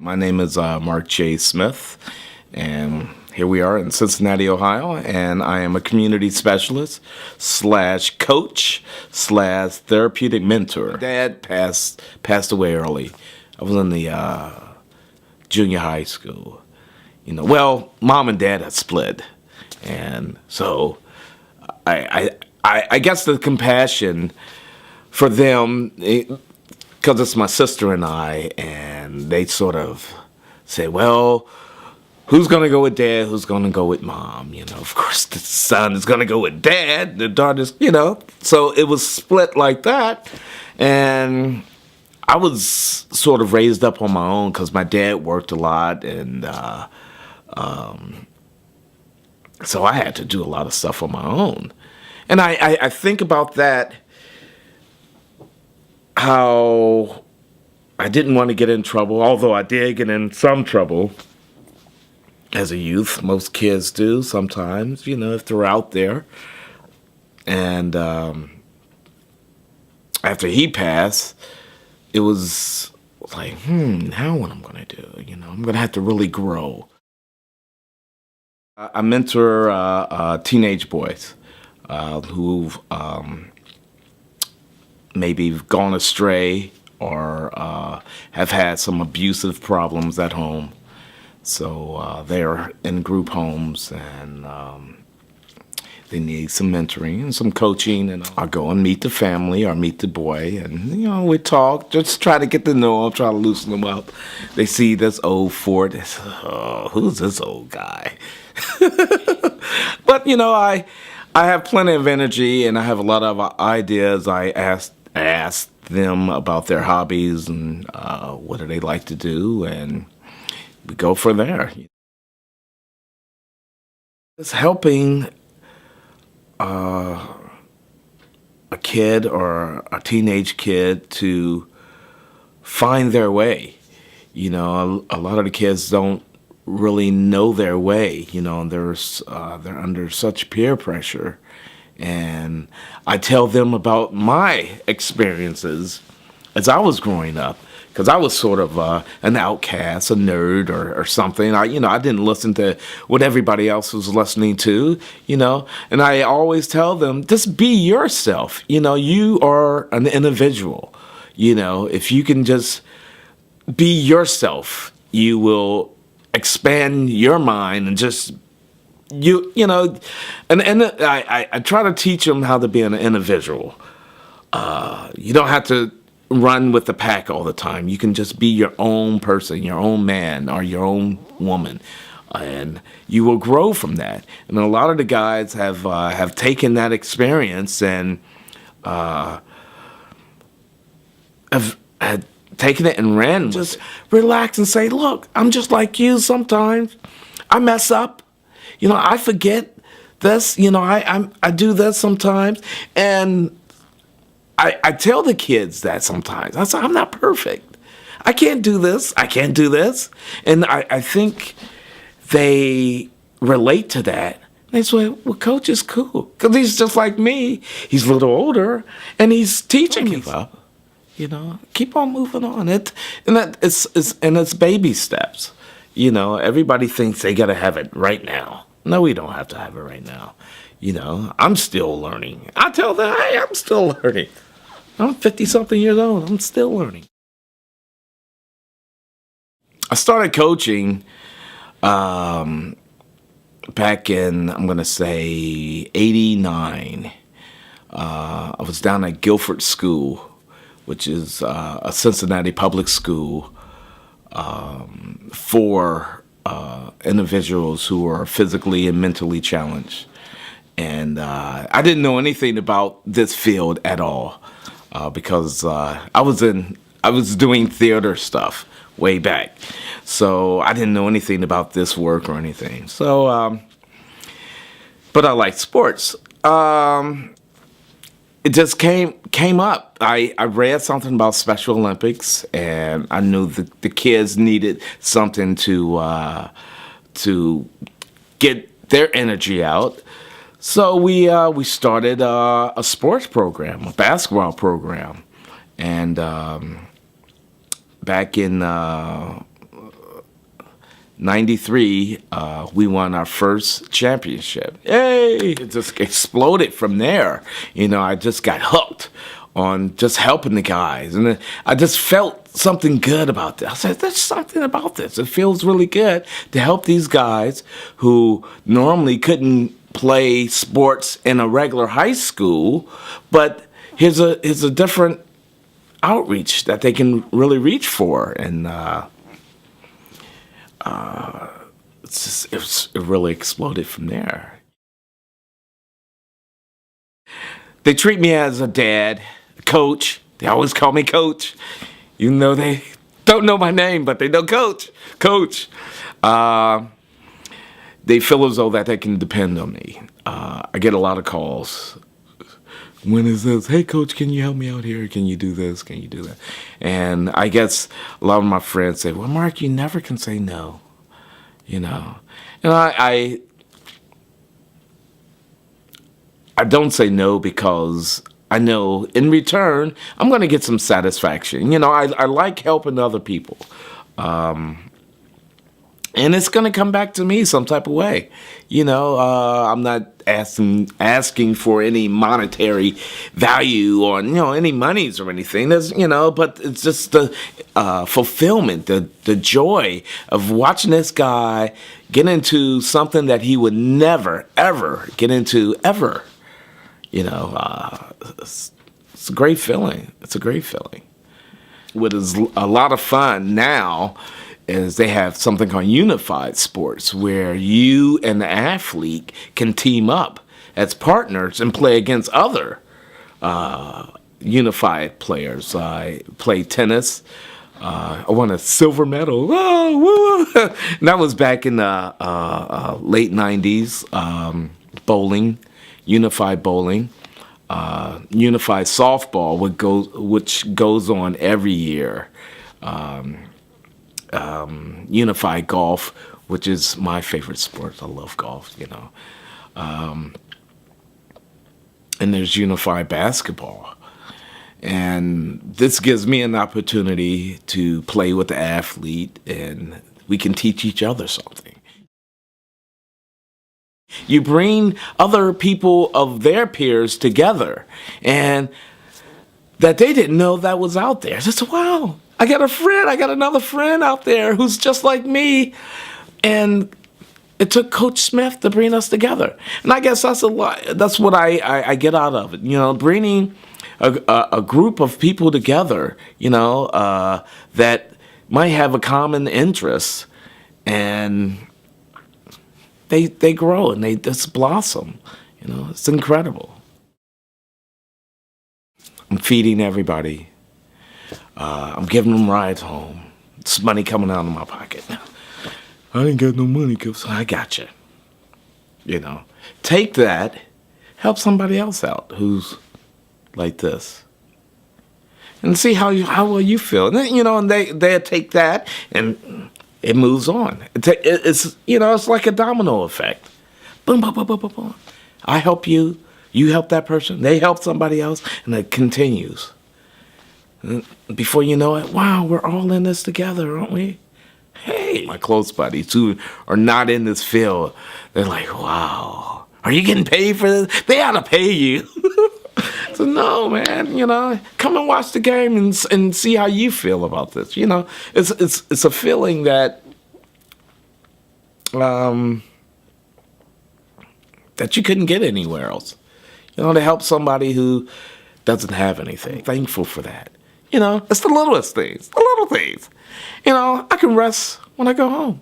My name is Mark J. Smith, and here we are in Cincinnati, Ohio, and I am a community specialist slash coach slash therapeutic mentor. Dad passed away early. I was in the junior high school. Well, mom and dad had split, and so I guess the compassion for them. Because it's my sister and I, and they sort of say, well, who's going to go with dad? Who's going to go with mom? Of course, the son is going to go with dad. The daughter's, So it was split like that. And I was sort of raised up on my own because my dad worked a lot. And so I had to do a lot of stuff on my own. And I think about that. How I didn't want to get in trouble, although I did get in some trouble as a youth. Most kids do sometimes, if they're out there. And after he passed, it was like, now what I'm going to do? I'm going to have to really grow. I mentor teenage boys who've maybe gone astray or have had some abusive problems at home. So they're in group homes and they need some mentoring and some coaching. And I'll go and meet the family or meet the boy and, we talk, just try to get to know them, try to loosen them up. They see this old fort, they say, oh, who's this old guy? But, I have plenty of energy and I have a lot of ideas. I ask them about their hobbies and what do they like to do, and we go from there. It's helping a kid or a teenage kid to find their way. A lot of the kids don't really know their way. They're under such peer pressure. And I tell them about my experiences as I was growing up, because I was sort of an outcast, a nerd or something. I didn't listen to what everybody else was listening to, And I always tell them, just be yourself. You are an individual. If you can just be yourself, you will expand your mind and just and I try to teach them how to be an individual. You don't have to run with the pack all the time. You can just be your own person, your own man or your own woman, and you will grow from that. And a lot of the guys have taken that experience and have taken it and ran. Just relax and say, look, I'm just like you sometimes. I mess up. I forget this. I do this sometimes, and I tell the kids that sometimes. I say, I'm not perfect. I can't do this. I can't do this. And I think they relate to that. They say, well, Coach is cool because he's just like me. He's a little older, and he's teaching me. Keep on moving on. It's baby steps. Everybody thinks they got to have it right now. No, we don't have to have it right now. I'm still learning. I tell them, hey, I'm still learning. I'm 50-something years old. I'm still learning. I started coaching back in, I'm going to say, 89. I was down at Guilford School, which is a Cincinnati public school for individuals who are physically and mentally challenged. And I didn't know anything about this field at all because I was doing theater stuff way back. So I didn't know anything about this work or anything. So, but I like sports. It just came up. I read something about Special Olympics, and I knew the kids needed something to get their energy out. So we started a sports program, a basketball program, and back in '93, we won our first championship. Yay! It just exploded from there. You know, I just got hooked on just helping the guys. And I just felt something good about this. I said, there's something about this. It feels really good to help these guys who normally couldn't play sports in a regular high school, but here's a different outreach that they can really reach for. And it really exploded from there. They treat me as a dad, coach. They always call me coach, even though they don't know my name, but they know coach. Coach. They feel as though that they can depend on me. I get a lot of calls. When is this? Hey, coach, can you help me out here? Can you do this? Can you do that? And I guess a lot of my friends say, well, Mark, you never can say no, you know. And I don't say no because I know in return, I'm going to get some satisfaction. You know, I like helping other people. And it's going to come back to me some type of way. You know, I'm not asking for any monetary value or, you know, any monies or anything. There's, you know, but it's just the fulfillment, the joy of watching this guy get into something that he would never, ever get into, ever. You know, it's a great feeling. It's a great feeling. What is a lot of fun now is they have something called unified sports, where you and the athlete can team up as partners and play against other unified players. I played tennis. I won a silver medal. Whoa, woo. And that was back in the late 90s. Bowling, unified bowling. Unified softball, which goes on every year. Unified golf, which is my favorite sport. I love golf, you know. And there's unified basketball. And this gives me an opportunity to play with the athlete, and we can teach each other something. You bring other people of their peers together, and that they didn't know that was out there. Just, wow, I got a friend, I got another friend out there who's just like me. And it took Coach Smith to bring us together. And I guess that's what I get out of it. You know, bringing a group of people together, you know, that might have a common interest, and they grow and they just blossom. You know, it's incredible. I'm feeding everybody. I'm giving them rides home. It's money coming out of my pocket. I ain't got no money, so I got you. You know, take that, help somebody else out who's like this, and see how well you feel. And then, you know, and they take that, and it moves on. It's, you know, it's like a domino effect. Boom, boom, boom, boom, boom, boom. I help you. You help that person. They help somebody else, and it continues. And before you know it, wow, we're all in this together, aren't we? Hey, my close buddies who are not in this field, they're like, wow, are you getting paid for this? They ought to pay you. So no, man, you know, come and watch the game and see how you feel about this. You know, it's a feeling that that you couldn't get anywhere else. You know, to help somebody who doesn't have anything. Thankful for that. You know, it's the littlest things, the little things. You know, I can rest when I go home.